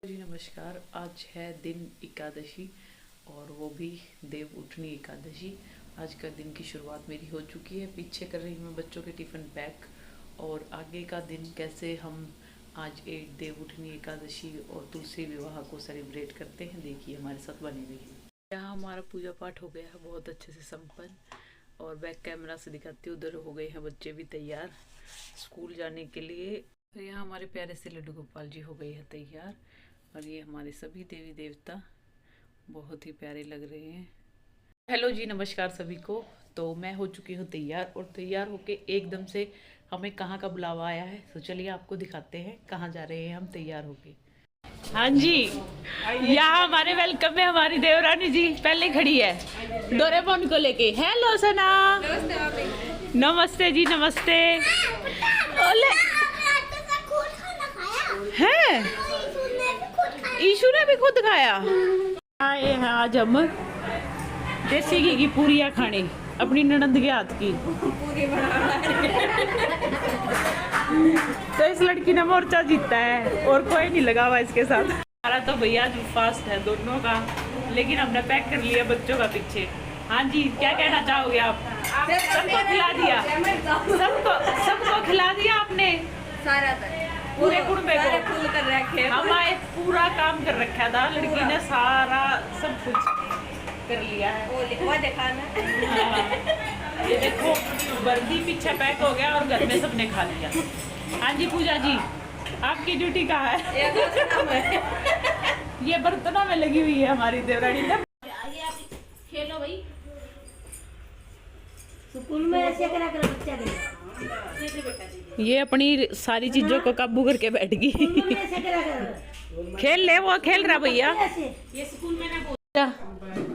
जी नमस्कार। आज है दिन एकादशी और वो भी देव उठनी एकादशी। आज का दिन की शुरुआत मेरी हो चुकी है। पीछे कर रही हूँ मैं बच्चों के टिफ़िन पैक और आगे का दिन कैसे हम आज एक देव उठनी एकादशी और तुलसी विवाह को सेलिब्रेट करते हैं, देखिए हमारे साथ बने रहिए। यहाँ हमारा पूजा पाठ हो गया है बहुत अच्छे से संपन्न और बैक कैमरा से दिखाती हूँ, उधर हो गए हैं बच्चे भी तैयार स्कूल जाने के लिए। तो यहाँ हमारे प्यारे से लड्डू गोपाल जी हो गए हैं तैयार और ये हमारे सभी देवी देवता बहुत ही प्यारे लग रहे हैं। हेलो जी नमस्कार सभी को। तो मैं हो चुकी हूँ तैयार और तैयार होके एकदम से हमें कहाँ का बुलावा आया है, तो चलिए आपको दिखाते हैं कहाँ जा रहे हैं हम तैयार होके। हाँ जी, यहाँ हमारे वेलकम में हमारी देवरानी जी पहले खड़ी है डोरेमोन को लेके। हेलो सना। नमस्ते जी नमस्ते। ओले है, ईशु ने भी खुद खाया। आए हैं आज हम देसी घी की पूरियाँ खाने अपनी ननद के हाथ की। तो इस लड़की ने मोर्चा जीता है और कोई नहीं लगा हुआ इसके साथ। हमारा तो भैया जो फास्ट है दोनों का, लेकिन हमने पैक कर लिया बच्चों का पीछे। हाँ जी, क्या कहना चाहोगे आप? सबको खिला दिया, सबको खिला दिया आपने सारा पूरे कुड़बे को फुल कर रखे। हमारे पूरा काम कर रखा था, लड़की ने सारा सब कुछ कर लिया है। वो दिखाना। हाँ, ये देखो वर्दी पीछे पैक हो गया और घर में सबने खा लिया। हाँ जी पूजा जी, आपकी ड्यूटी कहाँ है? ये बर्तनों में लगी हुई है हमारी देवरानी ने। खेलो भाई स्कूल में ऐसे करा कर बच्चा ये अपनी सारी चीजों को काबू करके बैठ गई। खेल ले, वो खेल रहा भैया। ये स्कूल में ना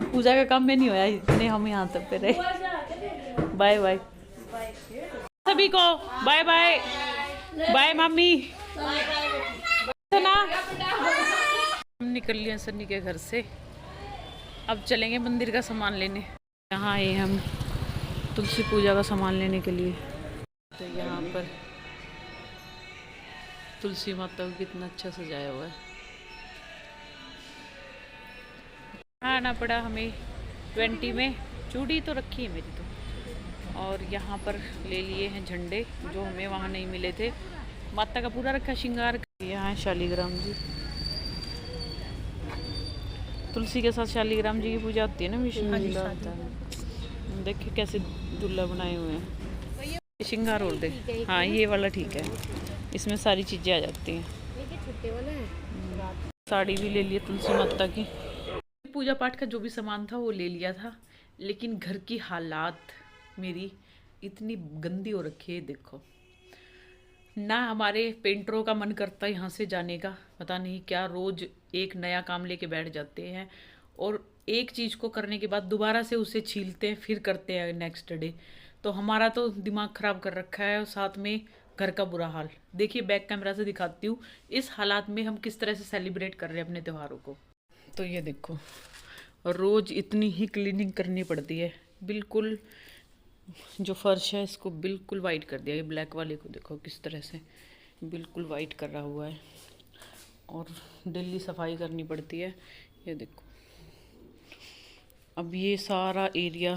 पूजा का काम में नहीं होया इतने हम यहाँ तक पे रहे। बाय बाय सभी को, बाय बाय बाय मम्मी। हम निकल लिए सन्नी के घर से, अब चलेंगे मंदिर का सामान लेने। यहाँ आए हम तुलसी पूजा का सामान लेने के लिए। तो यहाँ पर तुलसी माता को कितना अच्छा सजाया हुआ है। आना पड़ा हमें 20 में, चूड़ी तो रखी है मेरी तो। और यहाँ पर ले लिए हैं झंडे जो हमें वहाँ नहीं मिले थे। माता का पूरा रखा श्रृंगार। यहाँ है शालीग्राम जी, तुलसी के साथ शालीग्राम जी की पूजा होती है ना, विष्णु जी होता है। देखिए कैसे दूल्हा बनाए हुए हैं, श्रृंगार और दे। हाँ ये वाला ठीक है, इसमें सारी चीज़ें आ जाती हैं। साड़ी भी ले ली तुलसी माता की। पूजा पाठ का जो भी सामान था वो ले लिया था, लेकिन घर की हालात मेरी इतनी गंदी हो रखी है, देखो ना। हमारे पेंटरों का मन करता है यहाँ से जाने का, पता नहीं क्या रोज एक नया काम लेके बैठ जाते हैं और एक चीज़ को करने के बाद दोबारा से उसे छीलते हैं फिर करते हैं नेक्स्ट डे। तो हमारा तो दिमाग ख़राब कर रखा है और साथ में घर का बुरा हाल। देखिए बैक कैमरा से दिखाती हूँ इस हालात में हम किस तरह से सेलिब्रेट कर रहे हैं अपने त्योहारों को। तो ये देखो रोज़ इतनी ही क्लीनिंग करनी पड़ती है। बिल्कुल जो फर्श है इसको बिल्कुल वाइट कर दिया। ये ब्लैक वाले को देखो किस तरह से बिल्कुल वाइट कर रहा हुआ है और डेली सफाई करनी पड़ती है। ये देखो अब ये सारा एरिया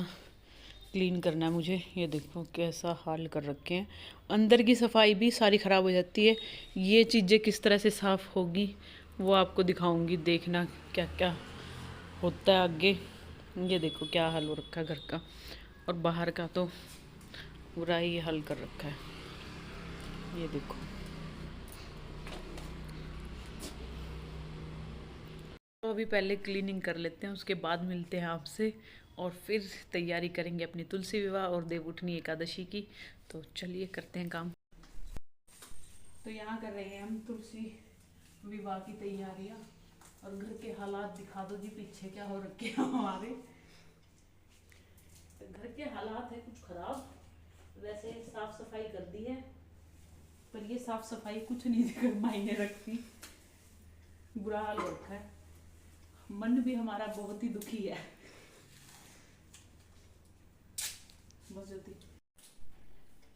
क्लीन करना है मुझे। ये देखो कैसा हाल कर रखे हैं, अंदर की सफाई भी सारी ख़राब हो जाती है। ये चीज़ें किस तरह से साफ़ होगी वो आपको दिखाऊंगी, देखना क्या क्या होता है आगे। ये देखो क्या हाल हो रखा है घर का, और बाहर का तो पूरा ही हल कर रखा है। ये देखो तो अभी पहले क्लीनिंग कर लेते हैं, उसके बाद मिलते हैं आपसे और फिर तैयारी करेंगे अपनी तुलसी विवाह और देवउठनी एकादशी की। तो चलिए करते हैं काम। तो यहाँ कर रहे हैं हम तुलसी विवाह की तैयारियाँ और घर के हालात दिखा दो जी पीछे क्या हो रखे हैं हमारे। तो घर के हालात है कुछ खराब, वैसे साफ सफाई कर दी है पर ये साफ सफाई कुछ नहीं मायने रखती, बुरा हाल हो रखा है। मन भी हमारा बहुत ही दुखी है।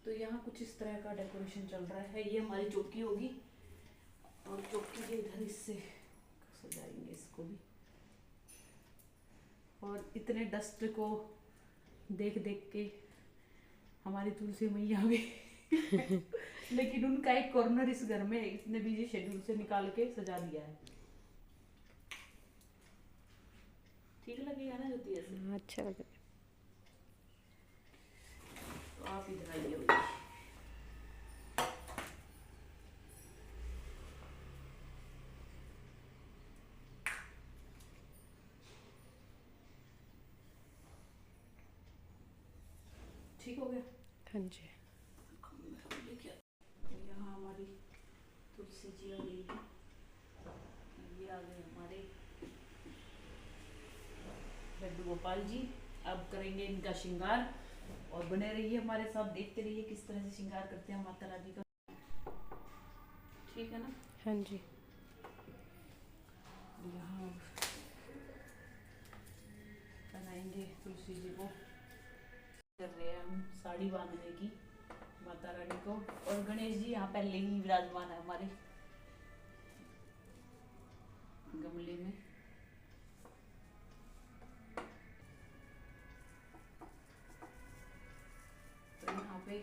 तो यहाँ कुछ इस तरह का डेकोरेशन चल रहा है। ये हमारी चौकी होगी और चौकी के इधर इससे इसको भी। और इतने डस्ट को देख देख के हमारी तुलसी मैया भी लेकिन उनका एक कॉर्नर इस घर में इतने बिजी शेड्यूल से निकाल के सजा दिया है। ठीक लगेगा ना ज्योति ऐसे? अच्छा लगे। तो आप इधर आइए भैया। ठीक हो गया? हाँ जी। यहाँ हमारी तुलसी जी आ गई है। ये आ गए हमारे लड्डू गोपाल जी। अब करेंगे इनका श्रृंगार और बने रहिए हमारे साथ, देखते रहिए किस तरह से श्रृंगार करते हैं माता रानी का। ठीक है ना? हाँ जी। यहाँ बनाएंगे तुलसी जी को, कर रहे हैं हम साड़ी बांधने की माता रानी को। और गणेश जी यहाँ पहले ही विराजमान है हमारे गमले में। तो यहाँ पे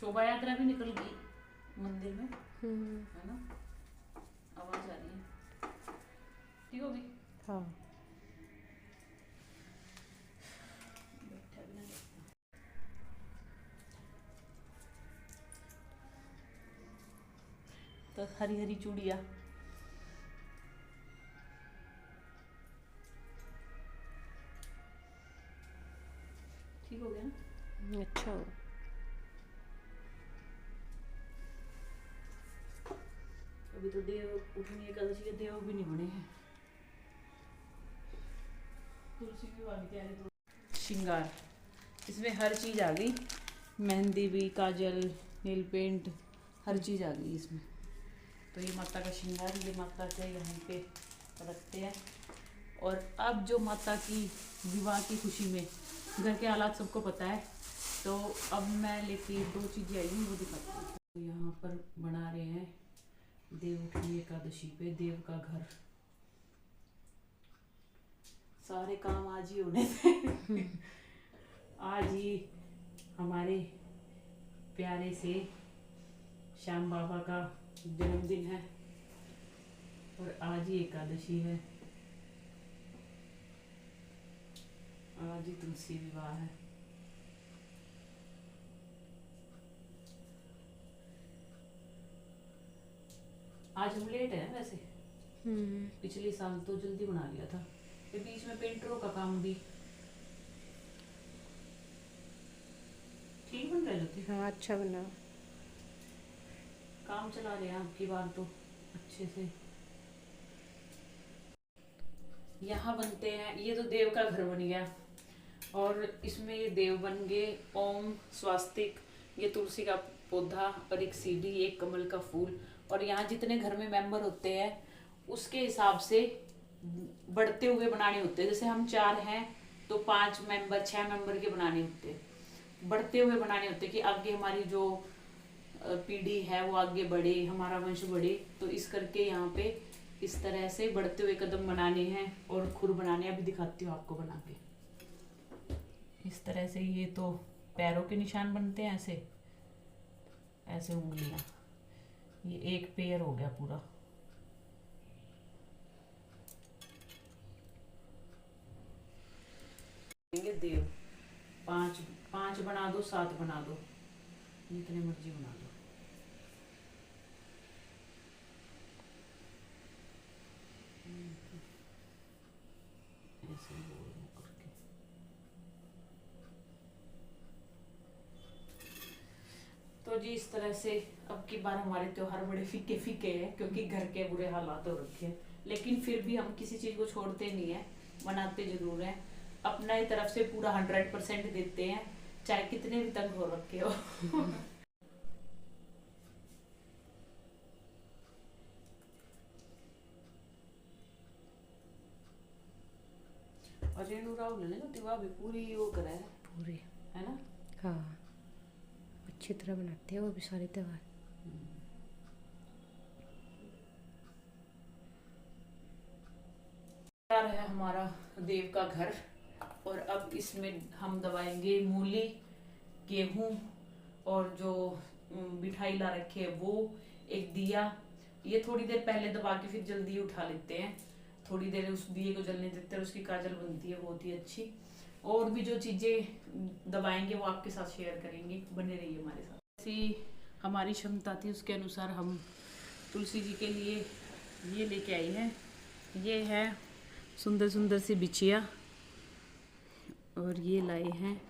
शोभा यात्रा भी निकल गई मंदिर में, है ना? आवाज आ रही है? ठीक होगी? हाँ। तो हरी हरी चूड़िया। ठीक हो गया ना? अच्छा हो। अभी तो देव उठनी एकादशी के देव भी नहीं बने हैं। तुलसी की वाली तैयारी तो श्रृंगार, इसमें हर चीज आ गई, मेहंदी भी, काजल, नील पेंट, हर चीज आ गई इसमें। तो ये माता का श्रृंगार, ये माता के यहाँ पे रखते हैं। और अब जो माता की विवाह की खुशी में घर के हालात सबको पता है, तो अब मैं लेके 2 चीज़ें आई हूँ, वो दिखाती हूँ। तो यहाँ पर बना रहे हैं देव उठनी एकादशी पे देव का घर। सारे काम आज ही होने थे आज ही हमारे प्यारे से श्याम बाबा का जन्मदिन है और आज ही एकादशी है, आज ही तुलसी विवाह है। आज हम लेट है वैसे, पिछले साल तो जल्दी बना लिया था, फिर बीच में पेंटरों का काम भी ठीक बन रहा है। हाँ अच्छा बना, काम चला रहे हैं आपकी बार तो अच्छे से। यहाँ बनते हैं, ये तो देव का घर बन गया और इसमें ये देव बन गए, ओम, स्वास्तिक, ये तुलसी का पौधा और एक सीढ़ी, एक कमल का फूल। और यहाँ जितने घर में मेंबर होते हैं उसके हिसाब से बढ़ते हुए बनाने होते हैं। जैसे हम 4 हैं तो 5 मेंबर, 6 मेंबर के बनाने होते हैं, बढ़ते हुए बनाने होते हैं कि आगे हमारी जो पीढ़ी है वो आगे बढ़े, हमारा वंश बढ़े। तो इस करके यहाँ पे इस तरह से बढ़ते हुए कदम बनाने हैं और खुर बनाने हैं। अभी दिखाती हूँ आपको बना के। इस तरह से ये तो पैरों के निशान बनते हैं, ऐसे ऐसे उंगलियां, ये एक पैर हो गया पूरा। देव 5 बना दो, 7 बना दो, जितने मर्जी बना दो। ऐसे गोल करके। तो जी इस तरह से अब की बार हमारे त्योहार बड़े फीके फीके हैं क्योंकि घर के बुरे हालात हो रखे हैं, लेकिन फिर भी हम किसी चीज को छोड़ते नहीं है, मनाते जरूर हैं, अपना ही तरफ से पूरा 100% देते हैं, चाहे कितने भी तंग हो रखे हो और रेणु राहुल ने तो भी पूरी वो करा है, पूरी, है ना? हाँ अच्छी तरह बनाते हैं वो भी सारे त्योहार। है हमारा देव का घर और अब इसमें हम दबाएंगे मूली, गेहूं और जो मिठाई ला रखे है वो, एक दिया। ये थोड़ी देर पहले दबा के फिर जल्दी उठा लेते हैं, थोड़ी देर उस दिए को जलने देते हैं, उसकी काजल बनती है बहुत ही अच्छी। और भी जो चीजें दबाएंगे वो आपके साथ शेयर करेंगे, बने रहिए हमारे साथ। ऐसी हमारी क्षमता थी उसके अनुसार हम तुलसी जी के लिए ये लेके आई हैं। ये है सुंदर सुंदर सी बिछिया और ये लाए हैं।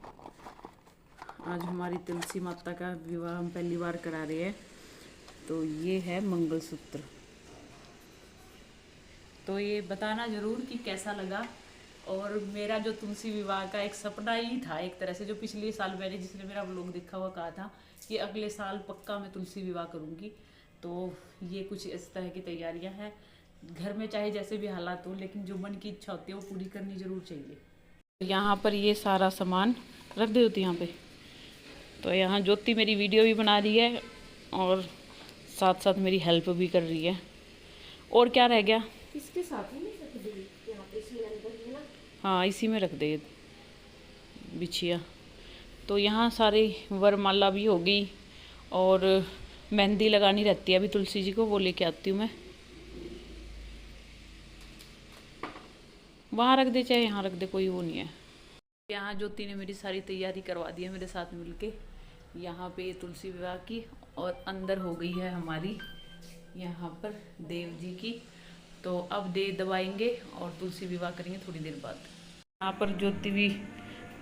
आज हमारी तुलसी माता का विवाह हम पहली बार करा रहे हैं, तो ये है मंगलसूत्र। तो ये बताना ज़रूर कि कैसा लगा। और मेरा जो तुलसी विवाह का एक सपना ही था एक तरह से, जो पिछले साल मैंने, जिसने मेरा व्लॉग देखा हुआ, कहा था कि अगले साल पक्का मैं तुलसी विवाह करूँगी। तो ये कुछ इस तरह की तैयारियां हैं। घर में चाहे जैसे भी हालात हो, लेकिन जो मन की इच्छा होती है वो पूरी करनी ज़रूर चाहिए। यहाँ पर ये सारा सामान रख दे होती यहाँ पे। तो यहाँ ज्योति मेरी वीडियो भी बना रही है और साथ साथ मेरी हेल्प भी कर रही है। और क्या रह गया? इसके साथ ही नहीं रख दी, यहाँ पे इसमें अंदर है ना। हाँ, इसी में रख दे बिछिया। तो यहाँ सारी वरमाला भी हो गई और मेहंदी लगानी रहती है अभी तुलसी जी को, वो लेके आती हूँ मैं। वहाँ रख दे चाहे यहाँ रख दे, कोई वो नहीं है। यहाँ ज्योति ने मेरी सारी तैयारी करवा दी है मेरे साथ मिलके। यहाँ पे तुलसी विवाह की और अंदर हो गई है हमारी यहाँ पर देव जी की। तो अब दे दबाएंगे और तुलसी विवाह करेंगे थोड़ी देर बाद। यहाँ पर ज्योति भी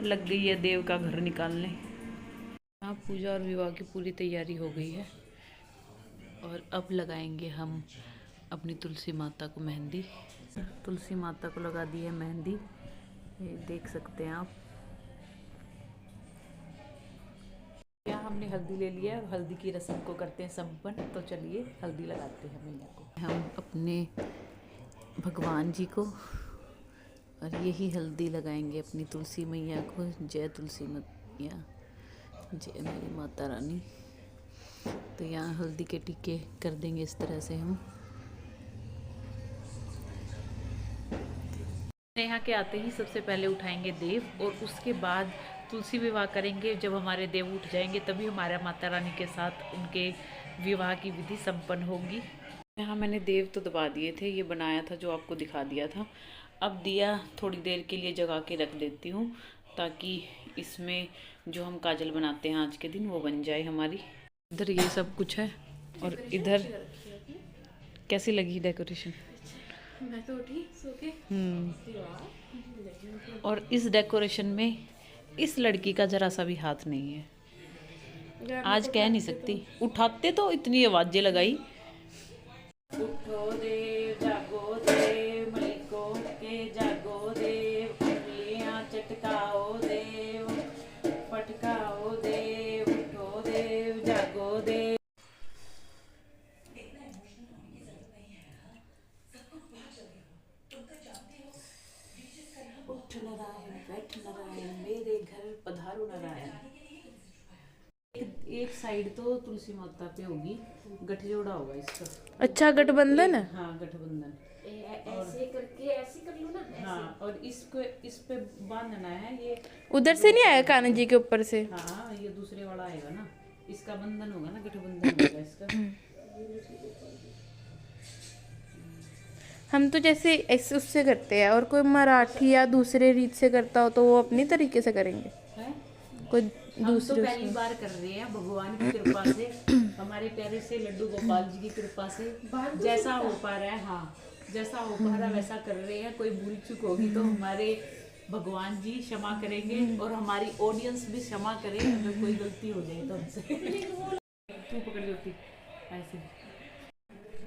लग गई है देव का घर निकालने। यहाँ पूजा और विवाह की पूरी तैयारी हो गई है और अब लगाएंगे हम अपनी तुलसी माता को मेहंदी। तुलसी माता को लगा दी है मेहंदी, ये देख सकते हैं आप। यहाँ हमने हल्दी ले लिया है, हल्दी की रस्म को करते हैं संपन्न। तो चलिए हल्दी लगाते हैं मैया को। हम अपने भगवान जी को, और यही हल्दी लगाएंगे अपनी तुलसी मैया को। जय तुलसी मैया, जय मेरी माता रानी। तो यहाँ हल्दी के टीके कर देंगे इस तरह से हम। यहाँ के आते ही सबसे पहले उठाएंगे देव और उसके बाद तुलसी विवाह करेंगे। जब हमारे देव उठ जाएंगे तभी हमारा माता रानी के साथ उनके विवाह की विधि संपन्न होगी। यहाँ मैंने देव तो दबा दिए थे, ये बनाया था जो आपको दिखा दिया था। अब दिया थोड़ी देर के लिए जगा के रख देती हूँ ताकि इसमें जो हम काजल बनाते हैं आज के दिन वो बन जाए हमारी। इधर ये सब कुछ है और इधर कैसी लगी डेकोरेशन? मैं तो उठी सो के। और इस डेकोरेशन में इस लड़की का जरा सा भी हाथ नहीं है। आज कह नहीं सकती, उठाते तो इतनी आवाजें लगाई। उठो देव जागो देव, मलिको के जागो देव, उंगलियां चटकाओ देव, पटकाओ देव, उठो देव जागो देव। उठ नारायण, बैठ नारायण, मेरे घर पधारो नारायण। एक साइड तो तुलसी माता पे होगी, गठजोड़ा होगा इसका। अच्छा, गठबंधन है। हाँ, गठबंधन। ऐसे करके ऐसे कर लो ना। हाँ, और इसको इस पे बांधना है। ये उधर से नहीं आया कान्हा जी के ऊपर से। हाँ, ये दूसरे वाला आएगा ना, इसका बंधन होगा ना, गठबंधन होगा इसका। हम तो जैसे ऐसे उससे करते हैं, और कोई मराठी या दूसरे रीत से करता हो तो वो अपनी तरीके से करेंगे। है? कोई हम तो पहली बार कर रहे हैं, भगवान की कृपा से, हमारे प्यारे से लड्डू गोपाल जी की कृपा से जैसा हो पा रहा है, हाँ जैसा हो पा रहा है वैसा कर रहे हैं। कोई भूल चूक होगी तो हमारे भगवान जी क्षमा करेंगे और हमारी ऑडियंस भी क्षमा करे अगर कोई गलती हो जाए तो हमसे। तू पकड़ लेती ऐसे।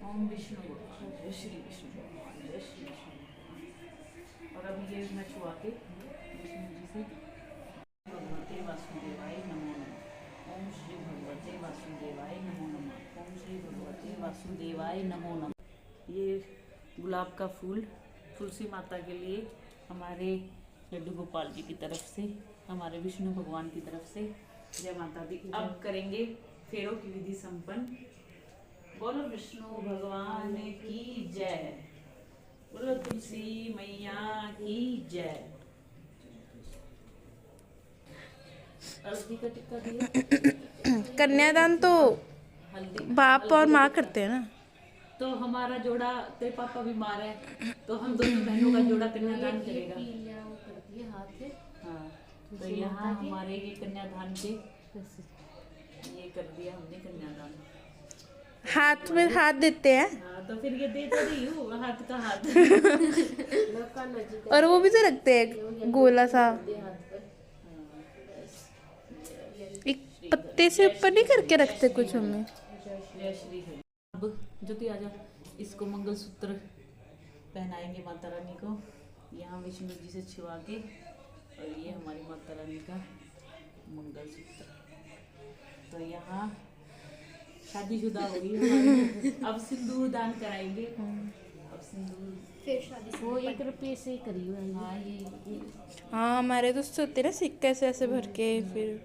ओम विष्णु भगवान, जय श्री विष्णु भगवान, जय श्री विष्णु भगवान। और अब ये मैं छुआ के विष्णु जी से, भगवते वासुदेवाय नमो नमः। ओम श्री भगवते वासुदेवाय नमो नमः। ओम श्री भगवते वासुदेवाय नमो नमः। ये गुलाब का फूल तुलसी माता के लिए हमारे लड्डू गोपाल जी की तरफ से, हमारे विष्णु भगवान की तरफ से। जय माता दी। अब करेंगे फेरों की विधि संपन्न। बोलो विष्णु भगवान की जय, बोलो तुलसी मैया जय। हल्दी का टिक्का दिया। कन्यादान तो हल्दी बाप और माँ करते हैं ना। तो हमारा जोड़ा, तेरे पापा बीमार है तो हम दोनों बहनों का जोड़ा कन्यादान करेगा। हाँ, तो यहाँ हमारे ये कन्यादान के ये कर दिया हमने कन्यादान। हाथ में हाथ देते हैं। हाँ, तो फिर ये दे तो रही हूँ हाथ का हाथ। और वो भी तो रखते हैं गोला सा, एक पत्ते से ऊपर नहीं करके रखते कुछ हमें। जय श्री हरि। अब ज्योति आजा, इसको मंगलसूत्र पहनाएंगे माता रानी को, यहाँ विष्णु जी से छिपा के। और ये हमारी माता रानी का मंगलसूत्र। तो यहाँ शादीशुदा हो गई हमारी। अब सिंदूर दान कराएंगे। अब सिंदूर फिर शादी वो 1 रुपये से करी। हाँ ये हाँ, हमारे तो उससे होते ना सिक्के ऐसे ऐसे भर के। फिर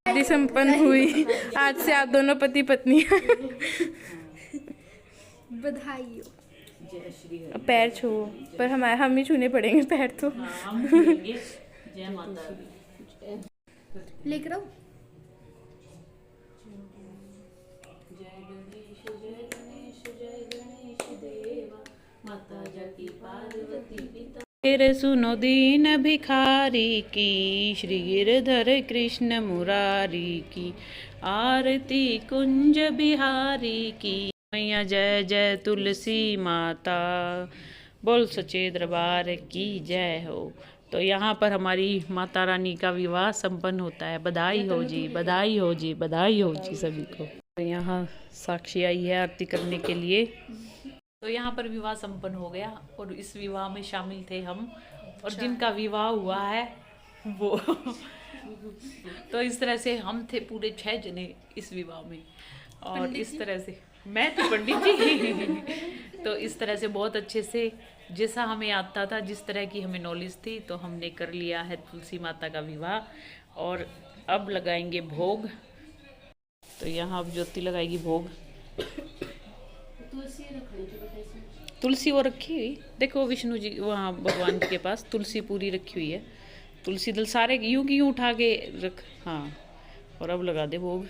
शादी संपन्न हुई। आज से आप दोनों पति पत्नी। बधाई हो। जय श्री हरि। पैर छू, पर हम ही छूने पड़ेंगे पैर तो। हाँ, हम छुएंगे। जय माता दी। लेकर आओ। जय गणेश जय गणेश जय गणेश देवा, माता जाकी पार्वती पिता। फिर सुनो दीन भिखारी की, श्री गिरधर कृष्ण मुरारी की, आरती कुंज बिहारी की। मैया जय जय तुलसी माता, बोल सच्चे दरबार की जय हो। तो यहाँ पर हमारी माता रानी का विवाह संपन्न होता है। बधाई हो जी, बधाई हो जी, बधाई हो जी सभी को। तो यहाँ साक्षी आई है आरती करने के लिए। तो यहाँ पर विवाह संपन्न हो गया और इस विवाह में शामिल थे हम, और जिनका विवाह हुआ है वो। तो इस तरह से हम थे पूरे 6 जने इस विवाह में। और इस तरह से मैं थी पंडित जी। तो इस तरह से बहुत अच्छे से जैसा हमें आता था, जिस तरह की हमें नॉलेज थी, तो हमने कर लिया है तुलसी माता का विवाह। और अब लगाएंगे भोग। तो यहाँ अब ज्योति लगाएगी भोग। तुलसी वो रखी हुई देखो, विष्णु जी वहाँ भगवान जी के पास तुलसी पूरी रखी हुई है। तुलसी दल सारे यूं की यूं उठा के रख। हाँ, और अब लगा दे भोग।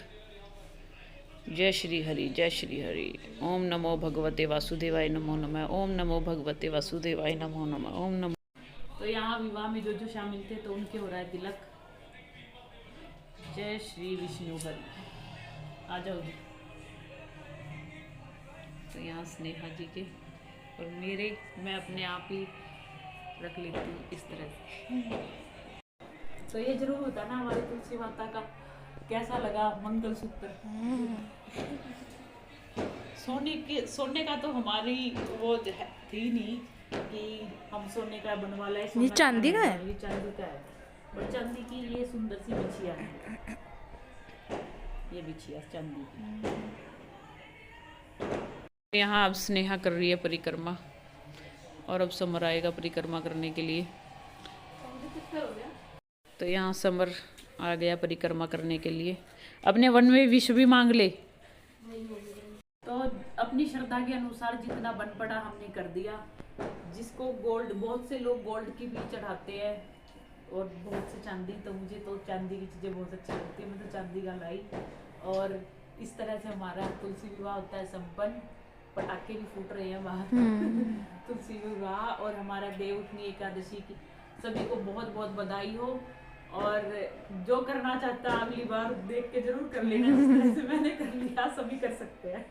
जय श्री हरि, जय श्री हरि। ओम नमो भगवते वासुदेवाय नमो नमः। ओम नमो भगवते वासुदेवाय नमो नमः। ओम नमो। तो यहाँ विवाह में जो जो शामिल थे तो उनके हो रहा है तिलक। जय श्री विष्णु हरि। आ जाओ जी। तो यहाँ स्नेहा जी के और मेरे, मैं अपने आप ही रख लेती हूँ इस तरह से। तो ये जरूर होता ना हमारी तुलसी माता का। कैसा लगा मंगलसूत्र? सोने का तो हमारी वो थी नहीं कि हम सोने का बनवा लाए। ये चांदी का है? ये चांदी का है, और चांदी की ये सुंदर सी बिछिया है। ये बिछिया चांदी की। यहाँ अब स्नेहा कर रही है परिक्रमा, और अब समर आएगा परिक्रमा करने के लिए। तो यहाँ समर आ गया परिक्रमा करने के लिए। अपने वन में विष भी मांग ले। तो अपनी श्रद्धा के अनुसार जितना बन पड़ा हमने कर दिया। जिसको गोल्ड, बहुत से लोग गोल्ड की भी चढ़ाते हैं और बहुत से चांदी। तो मुझे तो चांदी की चीज़ें बहुत अच्छी लगती है, मैं तो चांदी का लाई। और इस तरह से हमारा तुलसी विवाह होता है संपन्न। पटाखे भी फूट रहे हैं बाहर। तुलसी विवाह और हमारा देवउठनी एकादशी की सभी को बहुत बहुत बधाई हो। और जो करना चाहता है अगली बार देख के जरूर कर लेना, जिस तरह से मैंने कर लिया, सभी कर सकते हैं।